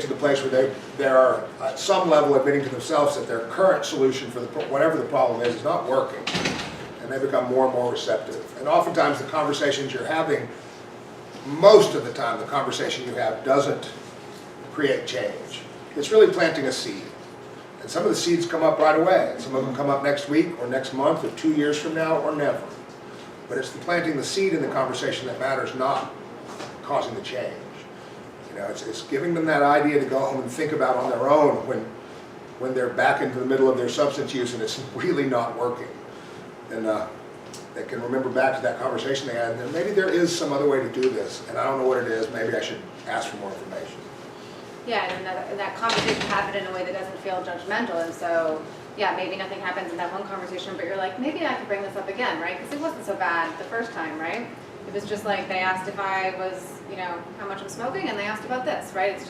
to the place where they are at some level admitting to themselves that their current solution for whatever the problem is not working, and they become more and more receptive. And oftentimes the conversations you're having, most of the time the conversation you have doesn't create change. It's really planting a seed. And some of the seeds come up right away, and some of them come up next week or next month or 2 years from now or never. But it's the planting the seed in the conversation that matters, not causing the change. You know, it's giving them that idea to go home and think about on their own when they're back into the middle of their substance use and it's really not working. And they can remember back to that conversation they had, and maybe there is some other way to do this, and I don't know what it is, maybe I should ask for more information. Yeah, and that conversation happened in a way that doesn't feel judgmental, and so, yeah, maybe nothing happens in that one conversation, but you're like, maybe I could bring this up again, right? Because it wasn't so bad the first time, right? It was just like they asked if I was, you know, how much I'm smoking, and they asked about this, right? It's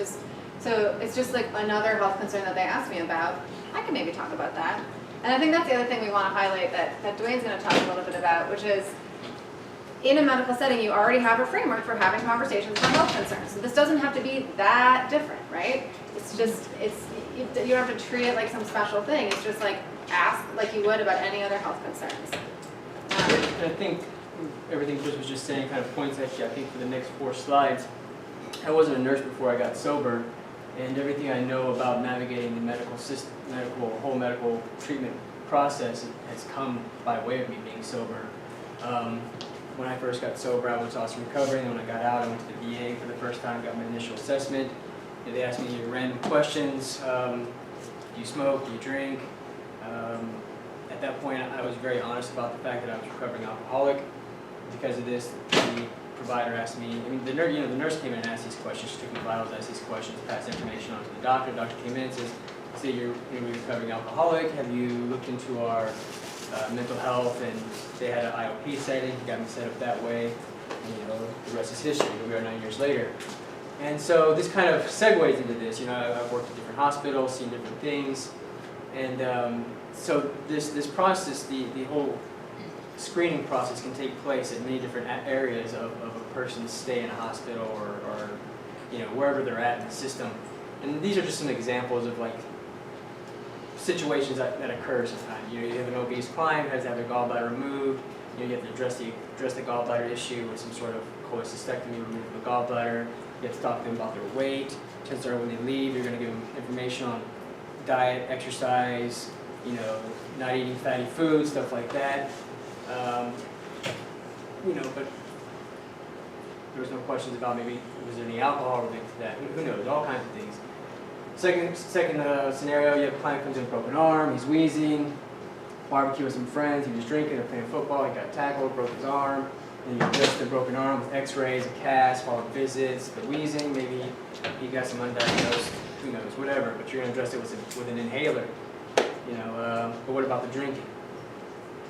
just like another health concern that they asked me about. I can maybe talk about that. And I think that's the other thing we want to highlight that Dwayne's going to talk a little bit about, which is in a medical setting, you already have a framework for having conversations about health concerns. So this doesn't have to be that different, right? It's just, you don't have to treat it like some special thing. It's just like ask like you would about any other health concerns. I think everything Chris was just saying kind of points at you, I think, for the next 4 slides. I wasn't a nurse before I got sober, and everything I know about navigating the medical system, whole medical treatment process has come by way of me being sober. When I first got sober, I was also recovering, and when I got out, I went to the VA for the first time, got my initial assessment. And they asked me random questions. Do you smoke? Do you drink? At that point, I was very honest about the fact that I was a recovering alcoholic. Because of this, the provider asked me, I mean, the nurse came in and asked these questions. She took my vitals, asked these questions, passed information on to the doctor. The doctor came in and says, you're a recovering alcoholic. Have you looked into our mental health? And they had an IOP setting. He got me set up that way. And, you know, the rest is history. Here we are 9 years later. And so this kind of segues into this. You know, I've worked at different hospitals, seen different things. And so this process, the whole screening process can take place at many different areas of a person's stay in a hospital or you know, wherever they're at in the system. And these are just some examples of like situations that occur sometimes. You know, you have an obese client who has to have their gallbladder removed. You know, you have to address the gallbladder issue with some sort of cholecystectomy, remove the gallbladder. You have to talk to them about their weight. Chances are when they leave, you're going to give them information on diet, exercise, you know, not eating fatty foods, stuff like that. You know, but there was no questions about maybe was there any alcohol related to that. Who knows? All kinds of things. Second scenario, you have a client comes in with a broken arm, he's wheezing, barbecue with some friends, he was drinking or playing football, he got tackled, broke his arm, and you address the broken arm with x-rays, a cast, follow-up visits, the wheezing, maybe he got some undiagnosed, who knows, whatever, but you're going to address it with an inhaler. You know, but what about the drinking?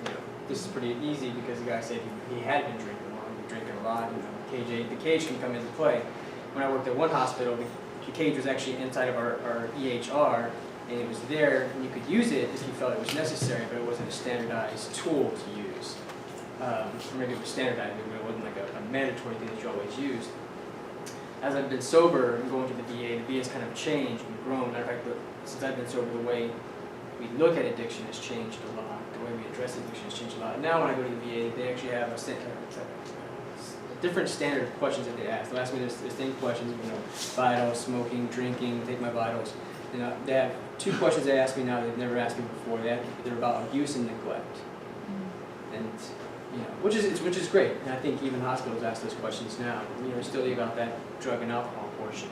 You know, this is pretty easy because the guy said he had been drinking a lot, drinking a lot, you know, the cage can come into play. When I worked at one hospital, the cage was actually inside of our EHR, and it was there, and you could use it if you felt it was necessary, but it wasn't a standardized tool to use. Or maybe it was standardized, but it wasn't like a mandatory thing that you always used. As I've been sober and going to the VA has kind of changed and grown. Matter of fact, since I've been sober, the way we look at addiction has changed a lot. The way we address addiction has changed a lot. Now when I go to the VA, they actually have a different standard of questions that they ask. They'll ask me the same questions, you know, vitals, smoking, drinking, take my vitals. You know, they have 2 questions they ask me now that they've never asked me before. They're about abuse and neglect. And you know, which is great. And I think even hospitals ask those questions now. You know, still leave out that drug and alcohol portion.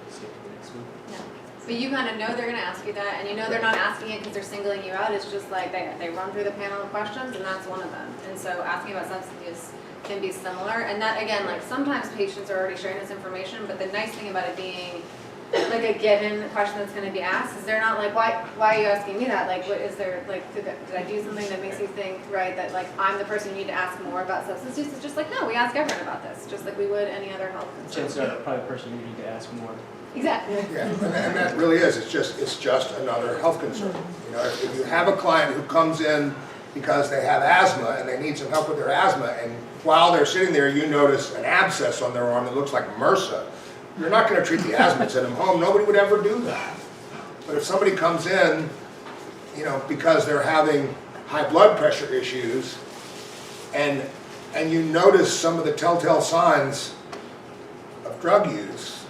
Skip to the next one. Yeah. But you kind of know they're going to ask you that, and you know they're not asking it because they're singling you out. It's just like they run through the panel of questions, and that's one of them. And so asking about substance use can be similar. And that, again, like sometimes patients are already sharing this information, but the nice thing about it being like a given question that's going to be asked is they're not like, why are you asking me that? Like, what is there, like, did I do something that makes you think, right, that like I'm the person you need to ask more about substance use? It's just like, no, we ask everyone about this, just like we would any other health concern. Chances are probably the person you need to ask more. Exactly. Yeah, and that really is. It's just another health concern. You know, if you have a client who comes in because they have asthma and they need some help with their asthma, and while they're sitting there, you notice an abscess on their arm that looks like MRSA. you're not gonna treat the asthma and send them home, nobody would ever do that. But if somebody comes in, you know, because they're having high blood pressure issues, and you notice some of the telltale signs of drug use,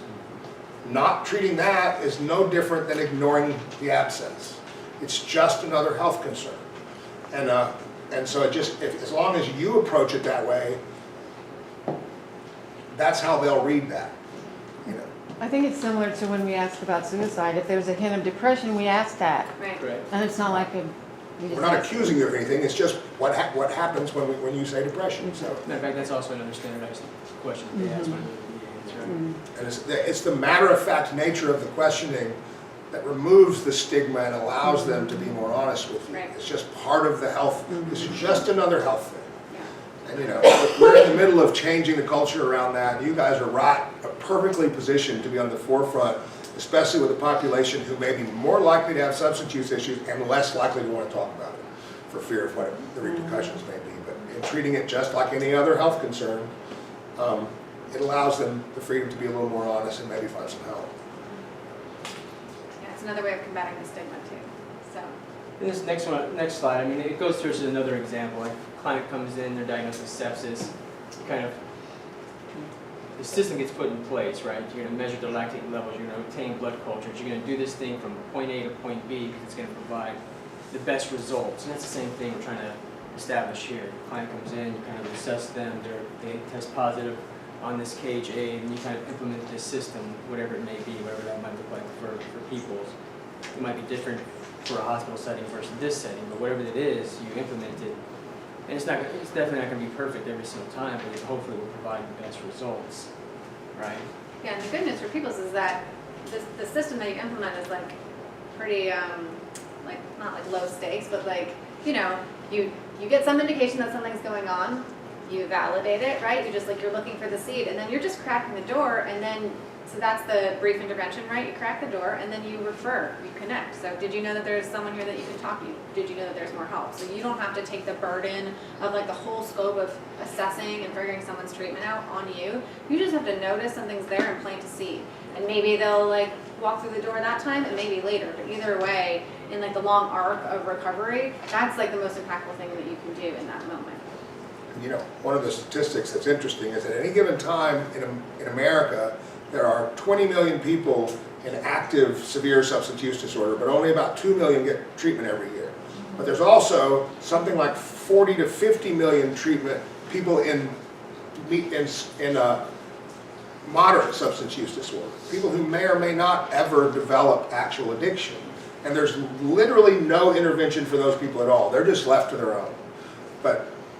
not treating that is no different than ignoring the abscess. It's just another health concern. And so it just, as long as you approach it that way, that's how they'll read that, you know. I think it's similar to when we asked about suicide. If there's a hint of depression, we ask that. Right. Right. And it's not like we just We're not ask. accusing you of anything, it's just what happens when you say depression, so. Matter of fact, that's also another standardized question that they ask when the VAs, right? And it's the matter-of-fact nature of the questioning that removes the stigma and allows them to be more honest with you. Right. It's just part of the health, it's just another health thing. Yeah. And you know, we're in the middle of changing the culture around that, and you guys are perfectly positioned to be on the forefront, especially with a population who may be more likely to have substance use issues and less likely to want to talk about it for fear of what the repercussions may be. But in treating it just like any other health concern, it allows them the freedom to be a little more honest and maybe find some help. Yeah, it's another way of combating the stigma too, so. And this next slide, I mean, it goes through as another example. Like, a client comes in, they're diagnosed with sepsis, kind of, the system gets put in place, right? You're gonna measure their lactate levels, you're gonna obtain blood cultures, you're gonna do this thing from point A to point B because it's gonna provide the best results. And that's the same thing we're trying to establish here. The client comes in, you kind of assess them, they test positive on this cage A, and you kind of implement this system, whatever it may be, whatever that might look like for people's. It might be different for a hospital setting versus this setting, but whatever it is, you implement it. And it's definitely not going to be perfect every single time, but it hopefully will provide the best results, right? Yeah, and the good news for people's is that the system that you implement is like pretty, like, not like low stakes, but like, you know, you get some indication that something's going on, you validate it, right? You're looking for the seed, and then you're just cracking the door, and then, so that's the brief intervention, right? You crack the door, and then you refer, you connect. So did you know that there's someone here that you can talk to? Did you know that there's more help? So you don't have to take the burden of like the whole scope of assessing and figuring someone's treatment out on you. You just have to notice something's there and plant a seed. And maybe they'll like walk through the door that time, and maybe later, but either way, in like the long arc of recovery, that's like the most impactful thing that you can do in that moment. You know, one of the statistics that's interesting is at any given time in America, there are 20 million people in active severe substance use disorder, but only about 2 million get treatment every year. But there's also something like 40 to 50 million treatment people in moderate substance use disorder, people who may or may not ever develop actual addiction. And there's literally no intervention for those people at all. They're just left to their own.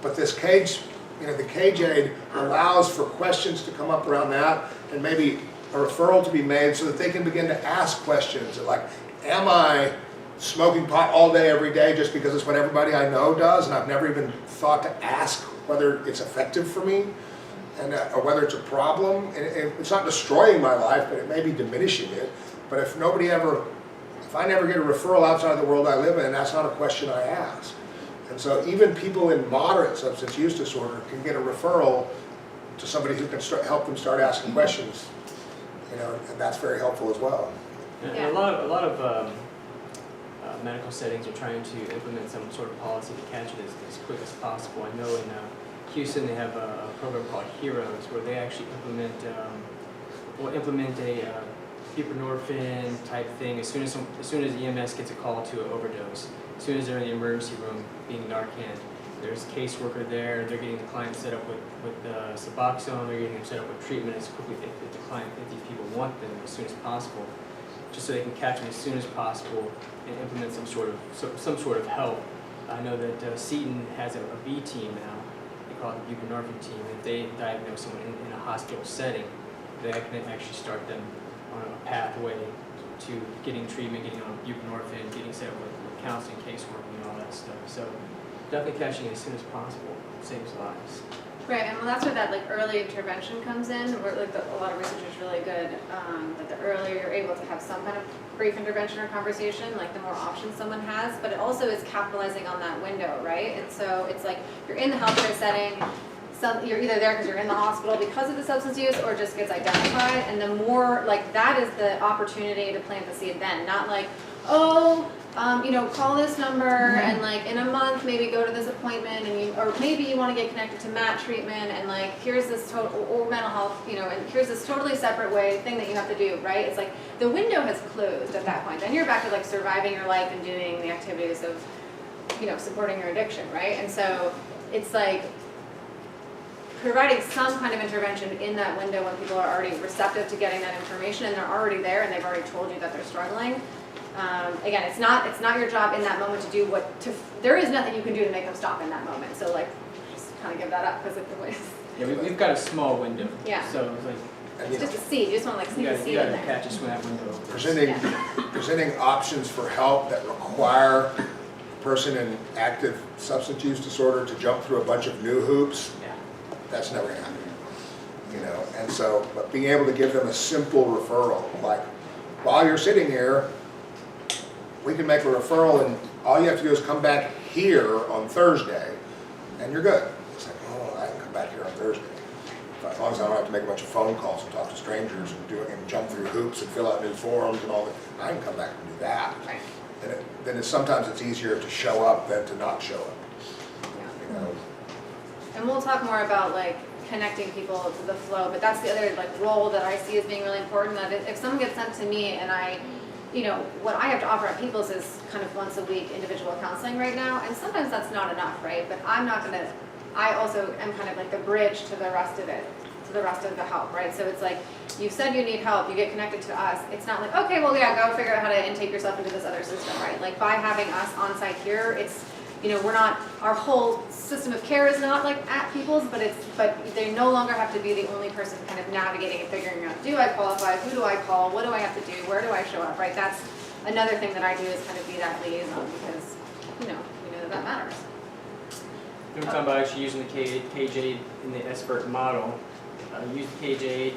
But this cage, you know, the cage aid allows for questions to come up around that, and maybe a referral to be made so that they can begin to ask questions like, am I smoking pot all day, every day, just because it's what everybody I know does, and I've never even thought to ask whether it's effective for me, and or whether it's a problem. And it's not destroying my life, but it may be diminishing it. But if I never get a referral outside of the world I live in, that's not a question I ask. And so even people in moderate substance use disorder can get a referral to somebody who can help them start asking questions, you know, and that's very helpful as well. And Yeah. a lot of medical settings are trying to implement some sort of policy to catch it as quick as possible. I know in Houston they have a program called Heroes, where they actually implement a buprenorphine type thing as soon as EMS gets a call to an overdose. As soon as they're in the emergency room being Narcan, there's a caseworker there. They're getting the client set up with Suboxone. They're getting them set up with treatment as quickly if these people want them as soon as possible, just so they can catch them as soon as possible and implement some sort of help. I know that Seton has a B team now. They call it the buprenorphine team. If they diagnose someone in a hospital setting, they can actually start them on a pathway to getting treatment, getting on buprenorphine, getting set up with counseling, caseworking, and all that stuff. So definitely catching it as soon as possible saves lives. Right, and well, that's where that like early intervention comes in. Where like a lot of research is really good. That the earlier you're able to have some kind of brief intervention or conversation, like the more options someone has. But it also is capitalizing on that window, right? And so it's like you're in the healthcare setting. you're either there because you're in the hospital because of the substance use or just gets identified. And the more, like, that is the opportunity to plant the seed then, not like, oh, call this number and like in a month maybe go to this appointment and or maybe you want to get connected to MAT treatment and like here's this total, or mental health, and here's this totally separate thing that you have to do, right? It's like the window has closed at that point. Then you're back to like surviving your life and doing the activities of, supporting your addiction, right? And so it's like providing some kind of intervention in that window when people are already receptive to getting that information and they're already there and they've already told you that they're struggling. Again, it's not your job in that moment to do there is nothing you can do to make them stop in that moment. So like, just kind of give that up because Yeah, we've got a small window. Yeah. So it's like, it's just a seed. You just want to like sneak a seed you in gotta there. catch us when that window opens. Presenting options for help that require a person in active substance use disorder to jump through a bunch of new hoops, Yeah. that's never gonna happen. And so, but being able to give them a simple referral, like, while you're sitting here, we can make a referral and all you have to do is come back here on Thursday and you're good. It's like, oh, I can come back here on Thursday. As long as I don't have to make a bunch of phone calls and talk to strangers and jump through hoops and fill out new forms and all that, I can come back and do that. Right. And then sometimes it's easier to show up than to not show up. Yeah. And we'll talk more about like connecting people to the flow, but that's the other like role that I see as being really important. That if someone gets sent to me and what I have to offer at People's is kind of once a week individual counseling right now, and sometimes that's not enough, right? But I also am kind of like the bridge to the rest of it, to the rest of the help, right? So it's like, you said you need help, you get connected to us. It's not like, okay, well, yeah, go figure out how to intake yourself into this other system, right? Like by having us on site here, it's, we're not, our whole system of care is not like at People's, but they no longer have to be the only person kind of navigating and figuring out, do I qualify, who do I call, what do I have to do, where do I show up, right? That's another thing that I do is kind of be that liaison because, we know that matters. We're talking about actually using the KJ in the SBIRT model. Use the KJ,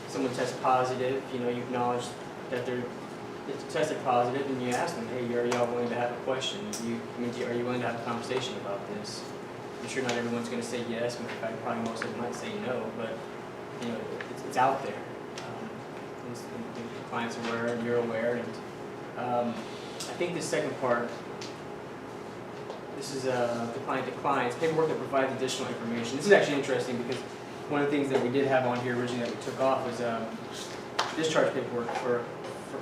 someone tests positive, you acknowledge that they're tested positive, and you ask them, hey, are y'all willing to have a question? Are you willing to have a conversation about this? I'm sure not everyone's going to say yes, in fact, probably most of them might say no, but it's out there. And the client's aware, and you're aware, and I think the second part, this is the client to clients, paperwork that provides additional information. This is actually interesting because one of the things that we did have on here originally that we took off was discharge paperwork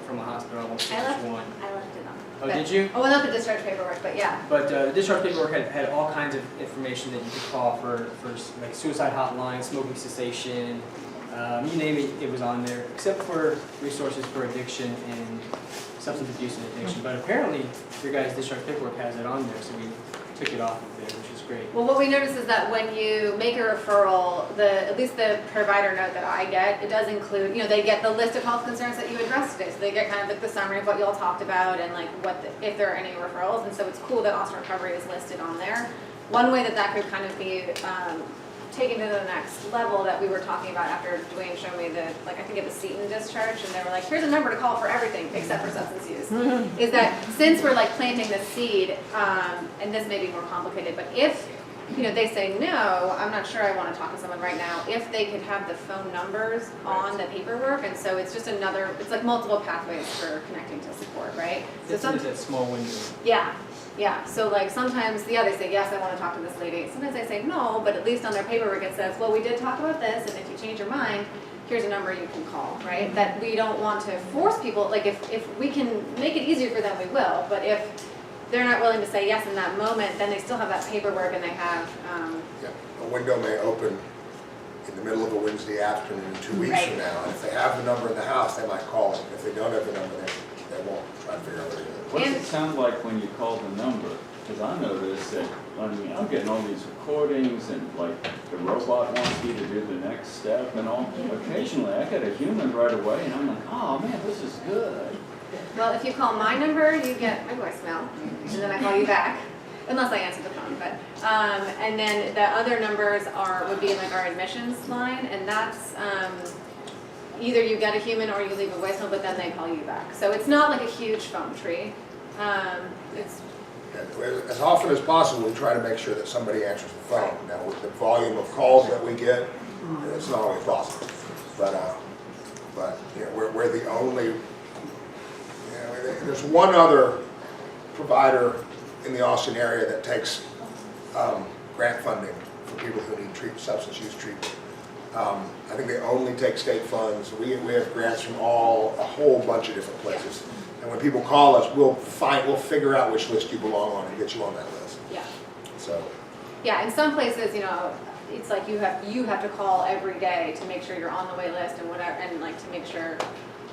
from a hospital. I won't say which one. I left it on. Oh, did you? Oh, well, not the discharge paperwork, but yeah. But the discharge paperwork had all kinds of information that you could call for like suicide hotline, smoking cessation, you name it, it was on there, except for resources for addiction and substance abuse and addiction. But apparently, your guys' discharge paperwork has it on there, so we took it off of there, which is great. Well, what we notice is that when you make a referral, at least the provider note that I get, it does include, they get the list of health concerns that you addressed today. So they get kind of like the summary of what you all talked about and like if there are any referrals. And so it's cool that Austin Recovery is listed on there. One way that could kind of be taken to the next level that we were talking about after Dwayne showed me I think it was Seton discharge, and they were like, here's a number to call for everything except for substance use. Is that since we're like planting the seed, and this may be more complicated, but if they say, no, I'm not sure I want to talk to someone right now, if they could have the phone numbers on the paperwork, and so it's just it's like multiple pathways for connecting to support, right? This is that small window. Yeah, so like sometimes, they say, yes, I want to talk to this lady. Sometimes they say no, but at least on their paperwork it says, well, we did talk about this, and if you change your mind, here's a number you can call, right? That we don't want to force people, like if we can make it easier for them, we will, but if they're not willing to say yes in that moment, then they still have that paperwork and they have... Yeah, a window may open in the middle of a Wednesday afternoon 2 weeks from now, and if they have the number in the house, they might call it. If they don't have the number, they won't try to figure out what it is. What does it sound like when you call the number? Because I noticed that, I'm getting all these recordings and like the robot wants me to do the next step and all. Occasionally I get a human right away and I'm like, oh man, this is good. Well, if you call my number, you get my voicemail, and then I call you back, unless I answer the phone. But and then the other numbers would be like our admissions line, and that's either you get a human or you leave a voicemail, but then they call you back. So it's not like a huge phone tree. And as often as possible, we try to make sure that somebody answers the phone. Now, with the volume of calls that we get, it's not always possible. But you know, we're the only, you know, there's one other provider in the Austin area that takes grant funding for people who need substance use treatment. I think they only take state funds. We have grants from a whole bunch of different places. And when people call us, we'll figure out which list you belong on and get you on that list. Yeah. So. Yeah, in some places, you know, it's like you have to call every day to make sure you're on the wait list and whatever, and like to make sure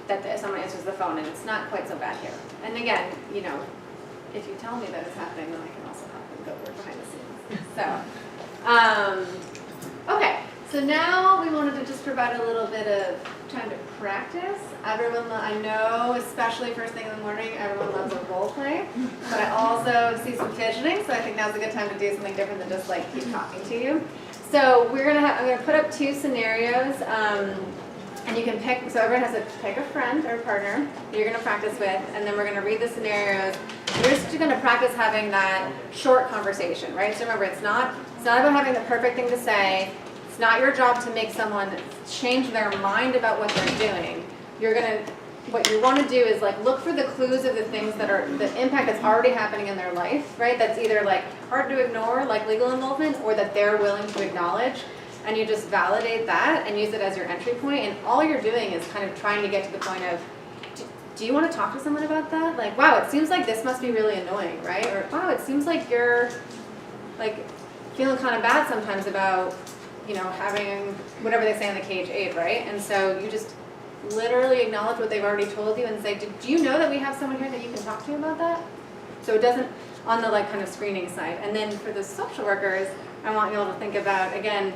that someone answers the phone, and it's not quite so bad here. And again, you know, if you tell me that it's happening, then I can also help and go work behind the scenes. So, okay. So now we wanted to just provide a little bit of time to practice. Everyone, I know, especially first thing in the morning, everyone loves a role play, but I also see some fidgeting, so I think now's a good time to do something different than just like keep talking to you. So I'm gonna put up 2 scenarios, and you can pick, so everyone has to pick a friend or partner that you're gonna practice with, and then we're gonna read the scenarios. We're just gonna practice having that short conversation, right? So remember, it's not about having the perfect thing to say. It's not your job to make someone change their mind about what they're doing. What you want to do is like look for the clues of the things that are the impact that's already happening in their life, right? That's either like hard to ignore, like legal involvement, or that they're willing to acknowledge. And you just validate that and use it as your entry point. And all you're doing is kind of trying to get to the point of, do you want to talk to someone about that? Like, wow, it seems like this must be really annoying, right? Or wow, it seems like you're like feeling kind of bad sometimes about, you know, having whatever they say on the cage aid, right? And so you just literally acknowledge what they've already told you and say, do you know that we have someone here that you can talk to about that? So it doesn't, on the like kind of screening side. And then for the social workers, I want you all to think about, again,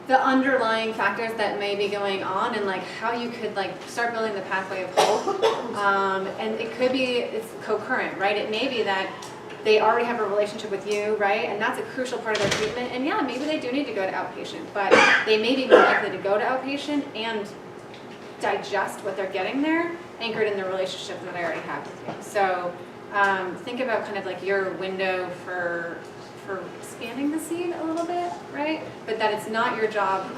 the underlying factors that may be going on and like how you could like start building the pathway of hope. And it could be, it's co-current, right? It may be that they already have a relationship with you, right? And that's a crucial part of their treatment. And yeah, maybe they do need to go to outpatient, but they may be more likely to go to outpatient and digest what they're getting there, anchored in the relationship that I already have with you. So think about kind of like your window for expanding the seed a little bit, right? But that it's not your job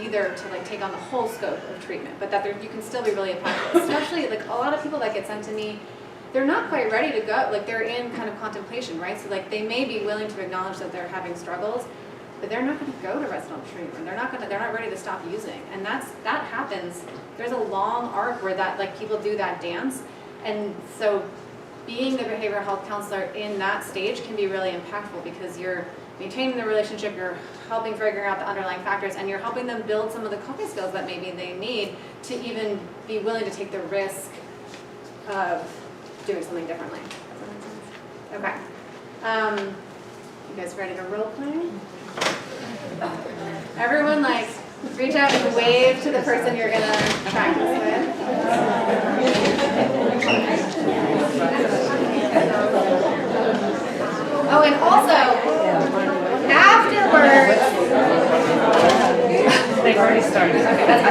either to like take on the whole scope of treatment, but that you can still be really impactful. Especially like a lot of people that get sent to me, they're not quite ready to go, like they're in kind of contemplation, right? So like they may be willing to acknowledge that they're having struggles, but they're not going to go to residential treatment. They're not ready to stop using. And that happens. There's a long arc where that like people do that dance. And so being the behavioral health counselor in that stage can be really impactful because you're maintaining the relationship, you're helping figure out the underlying factors, and you're helping them build some of the coping skills that maybe they need to even be willing to take the risk of doing something differently. Does that make sense? Okay. You guys ready to role play? Everyone, like, reach out and wave to the person you're gonna practice with. Oh, and also, afterwards. They've already started. Okay, that's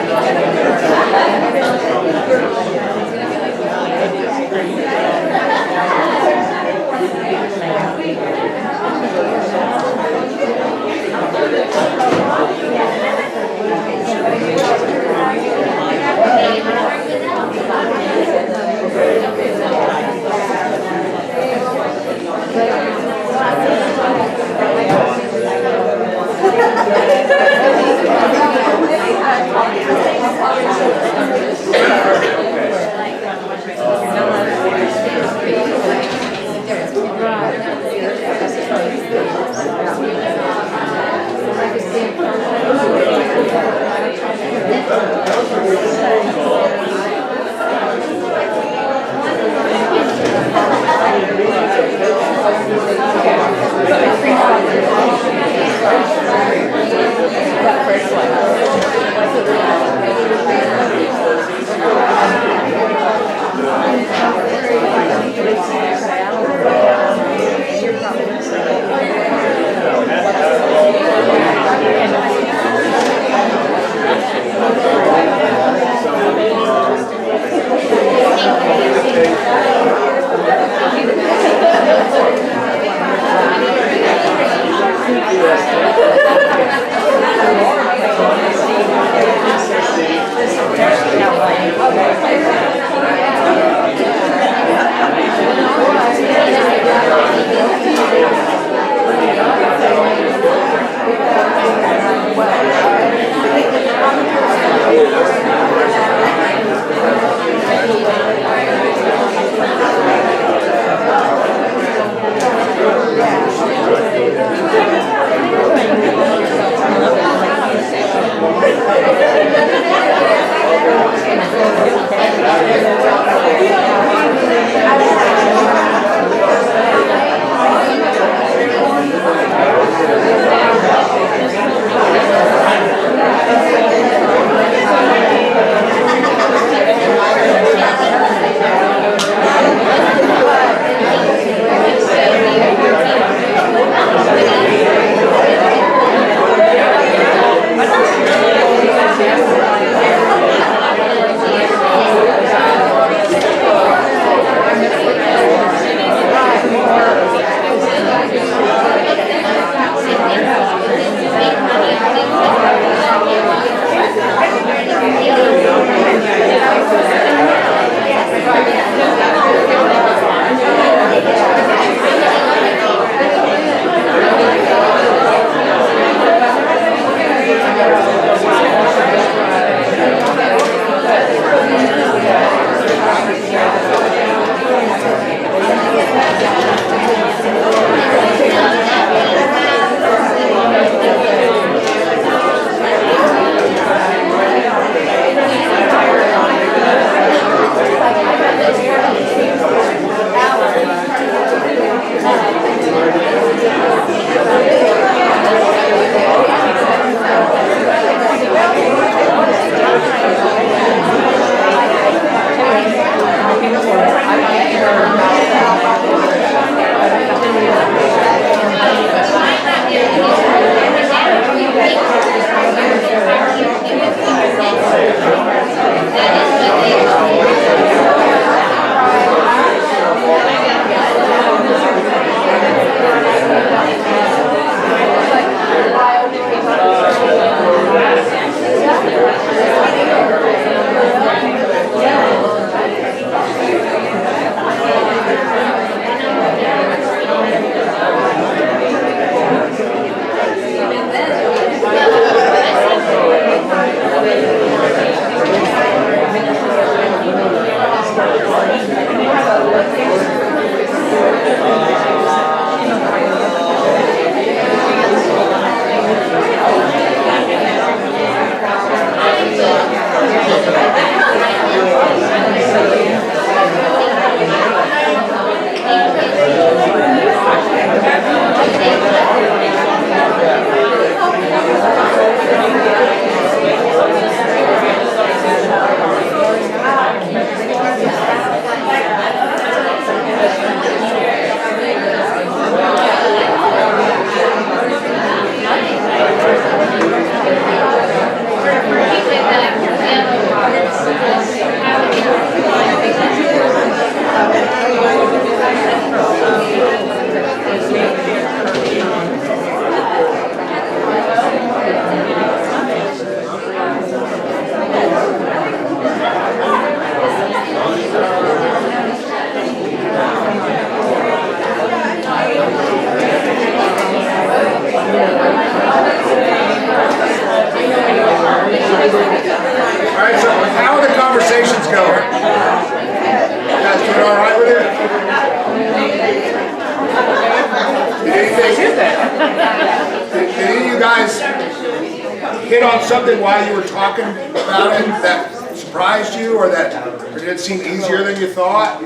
hit on something while you were talking about it that surprised you, or did it seem easier than you thought?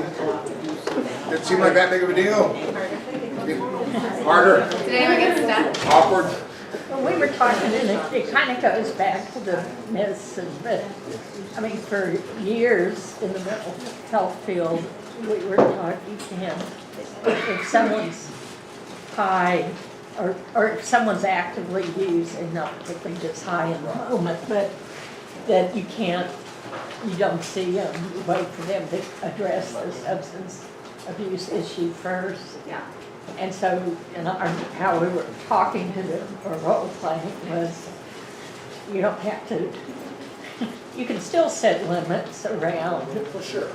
Did it seem like that big of a deal? Harder? Did anyone get stuck? Awkward? When we were talking, and it kind of goes back to the myths, but, I mean, for years in the mental health field, we were talking to him, if someone's high, or if someone's actively using, not particularly just high in the moment, but that you don't see them, you wait for them to address the substance abuse issue first. Yeah. And so, how we were talking to them, or role playing was, you don't have to, you can still set limits around For sure.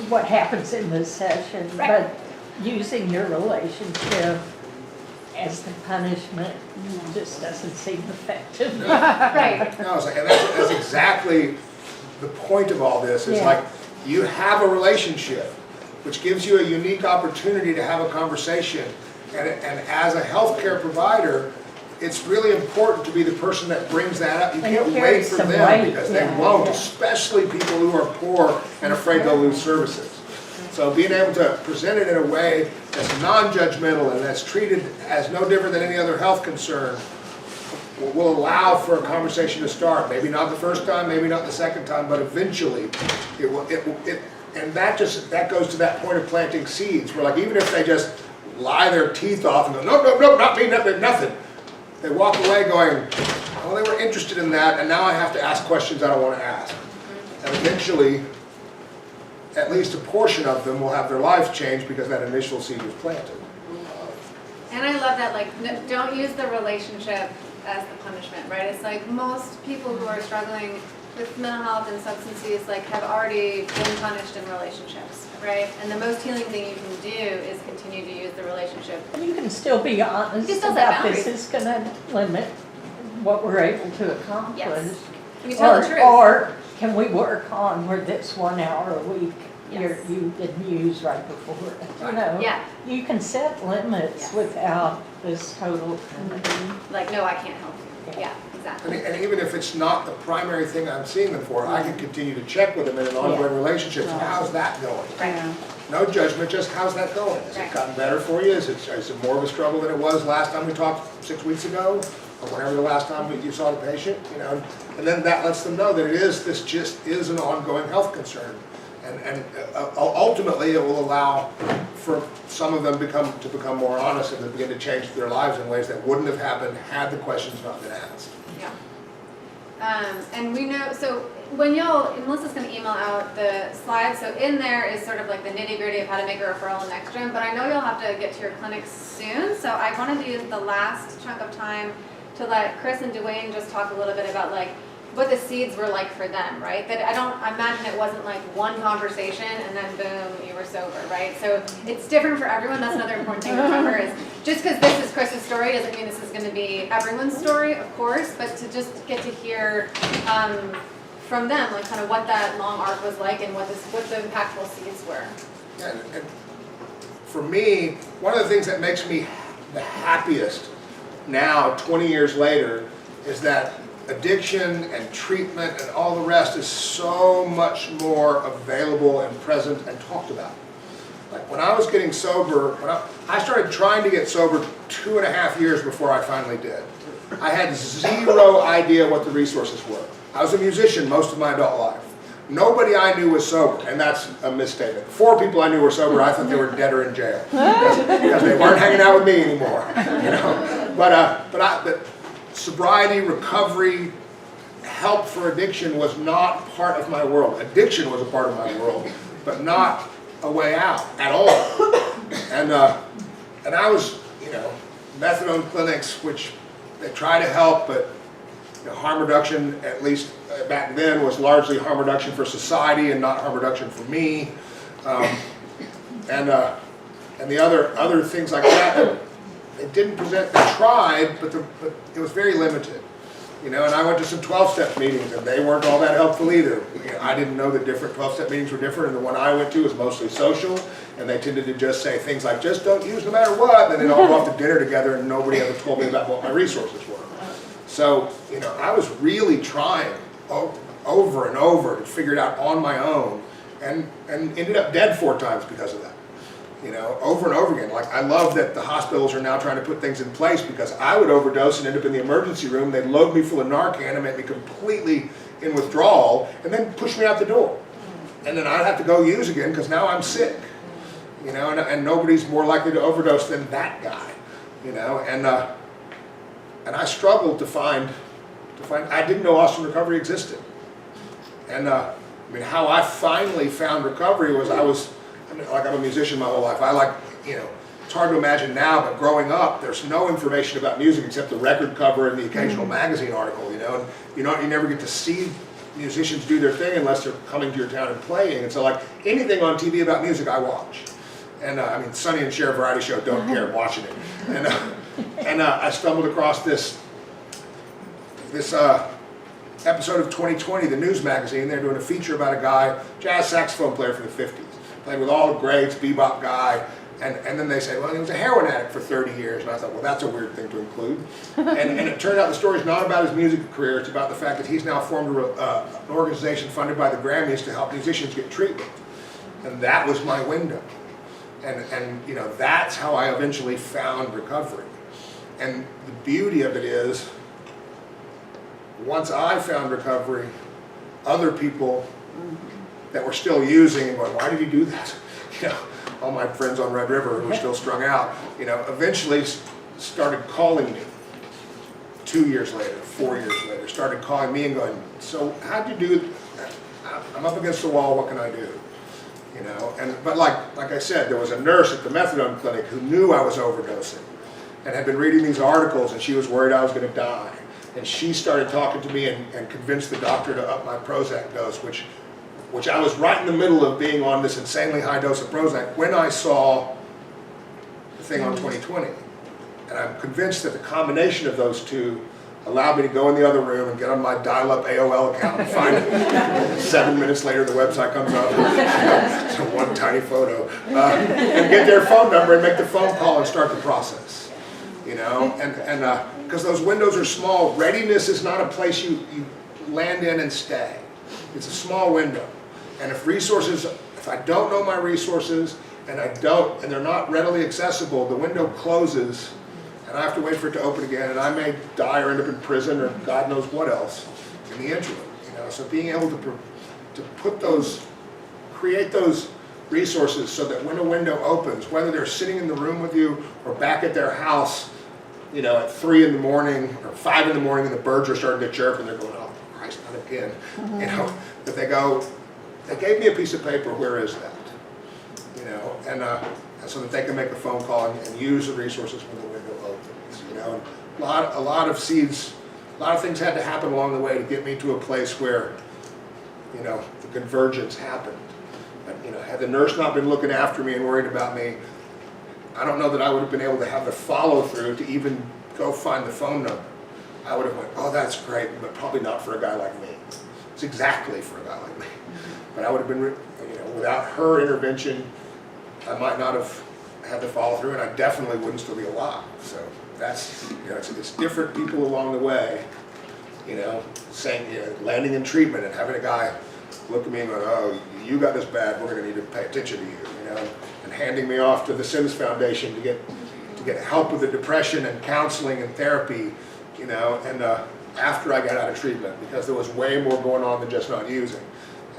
what happens in the session, Right. but using your relationship as the punishment just doesn't seem effective. Right. No, it's like, and that's exactly the point of all this, is Yeah. like, you have a relationship, which gives you a unique opportunity to have a conversation. And as a healthcare provider, it's really important to be the person that brings that up. You And it can't wait carries for some them, weight, because they yeah, won't, yeah. especially people who are poor and afraid they'll lose services. So being able to present it in a way that's non-judgmental and that's treated as no different than any other health concern will allow for a conversation to start. Maybe not the first time, maybe not the second time, but eventually it will, and that goes to that point of planting seeds, where like, even if they just lie their teeth off and go, no, not me, nothing. They walk away going, well, they were interested in that, and now I have to ask questions I don't want to ask. And eventually, at least a portion of them will have their lives changed because that initial seed was planted. And I love that, like, don't use the relationship as the punishment, right? It's like most people who are struggling with mental health and substance use, like, have already been punished in relationships, right? And the most healing thing you can do is continue to use the relationship. And you can still be honest You can still set about this boundaries. is gonna limit what we're able to accomplish. Yes. You can tell the truth. Or can we work on where this 1 hour a week Yes. you didn't use right before, you know? Yeah, You can set limits Yes. without this total kind of, like, no, I can't help you. Yeah, exactly. And even if it's not the primary thing I'm seeing them for, I can continue to check with them in an ongoing relationship. So how's that going? Right. No judgment, just how's that going? Has it Right. gotten better for you? Is it more of a struggle than it was last time we talked 6 weeks ago? Or whenever the last time you saw the patient, you know? And then that lets them know that this just is an ongoing health concern. And ultimately, it will allow for some of them to become more honest and to begin to change their lives in ways that wouldn't have happened had the questions not been asked. Yeah. And we know, so when and Melissa's gonna email out the slides, so in there is sort of like the nitty gritty of how to make a referral in NextGen, but I know you'll have to get to your clinics soon, so I wanted to use the last chunk of time to let Chris and Dwayne just talk a little bit about like what the seeds were like for them, right? That I imagine it wasn't like one conversation and then boom, you were sober, right? So it's different for everyone. That's another important thing to remember is just because this is Chris's story doesn't mean this is going to be everyone's story, of course, but to just get to hear from them, like kind of what that long arc was like and what the impactful seeds were. And for me, one of the things that makes me the happiest now, 20 years later, is that addiction and treatment and all the rest is so much more available and present and talked about. Like when I was getting sober, I started trying to get sober 2.5 years before I finally did. I had zero idea what the resources were. I was a musician most of my adult life. Nobody I knew was sober, and that's a misstatement. 4 people I knew were sober. I thought they were dead or in jail because they weren't hanging out with me anymore. You know, but sobriety, recovery, help for addiction was not part of my world. Addiction was a part of my world, but not a way out at all. And I was, you know, methadone clinics, which they try to help, but you know, harm reduction, at least back then, was largely harm reduction for society and not harm reduction for me. And the other things like that, they didn't present. They tried, but it was very limited. You know, and I went to some 12-step meetings, and they weren't all that helpful either. You know, I didn't know that different 12-step meetings were different, and the one I went to was mostly social, and they tended to just say things like, just don't use no matter what, and they'd all go off to dinner together, and nobody ever told me about what my resources were. So, you know, I was really trying over and over to figure it out on my own, and ended up dead 4 times because of that. You know, over and over again. Like, I love that the hospitals are now trying to put things in place, because I would overdose and end up in the emergency room. They'd load me full of Narcan and make me completely in withdrawal, and then push me out the door. And then I'd have to go use again because now I'm sick. You know, and nobody's more likely to overdose than that guy. You know, and I struggled to find. I didn't know Austin Recovery existed. And I mean, how I finally found recovery was I'm a musician my whole life. You know, it's hard to imagine now, but growing up, there's no information about music except the record cover and the occasional magazine article, you know, and you never get to see musicians do their thing unless they're coming to your town and playing. And so, like, anything on TV about music, I watch. And I mean, Sonny and Cher variety show, don't care, I'm watching it. And I stumbled across this episode of 2020, the news magazine. They're doing a feature about a guy, jazz saxophone player from the 50s. Played with all the greats, bebop guy, and then they say, well, he was a heroin addict for 30 years. And I thought, well, that's a weird thing to include. And it turned out the story's not about his music career, it's about the fact that he's now formed an organization funded by the Grammys to help musicians get treatment. And that was my window. And you know, that's how I eventually found recovery. And the beauty of it is, once I found recovery, other people that were still using and going, why did you do that? You know, all my friends on Red River who were still strung out, you know, eventually started calling me 2 years later, 4 years later, started calling me and going, so how'd you do that? I'm up against the wall, what can I do? You know, but like I said, there was a nurse at the methadone clinic who knew I was overdosing and had been reading these articles, and she was worried I was going to die. And she started talking to me and convinced the doctor to up my Prozac dose, which I was right in the middle of being on this insanely high dose of Prozac when I saw the thing on 2020. And I'm convinced that the combination of those two allowed me to go in the other room and get on my dial-up AOL account and find it. 7 minutes later, the website comes up, it's one tiny photo, and get their phone number and make the phone call and start the process. You know, and because those windows are small, readiness is not a place you land in and stay. It's a small window. And if I don't know my resources, and they're not readily accessible, the window closes, and I have to wait for it to open again, and I may die or end up in prison or God knows what else in the interim. You know, so being able to create those resources so that when a window opens, whether they're sitting in the room with you or back at their house, you know, at 3 in the morning or 5 in the morning, and the birds are starting to chirp, and they're going, oh Christ, not again. You know, that they go, they gave me a piece of paper, where is that? You know, and so that they can make a phone call and use the resources when the window opens. You know, and a lot of things had to happen along the way to get me to a place where, you know, the convergence happened. But, you know, had the nurse not been looking after me and worried about me, I don't know that I would have been able to have the follow through to even go find the phone number. I would have went, oh, that's great, but probably not for a guy like me. It's exactly for a guy like me. But I would have been, you know, without her intervention, I might not have had the follow through, and I definitely wouldn't still be alive. So that's, you know, it's different people along the way, you know, saying, you know, landing in treatment and having a guy look at me and go, oh, you got this bad, we're going to need to pay attention to you, you know, and handing me off to the Sims Foundation to get help with the depression and counseling and therapy, you know, and after I got out of treatment, because there was way more going on than just not using.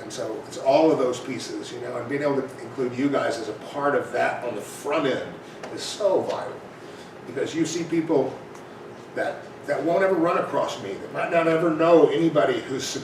And so it's all of those pieces, you know, and being able to include you guys as a part of that on the front end is so vital, because you see people that won't ever run across me, that might not ever know anybody who's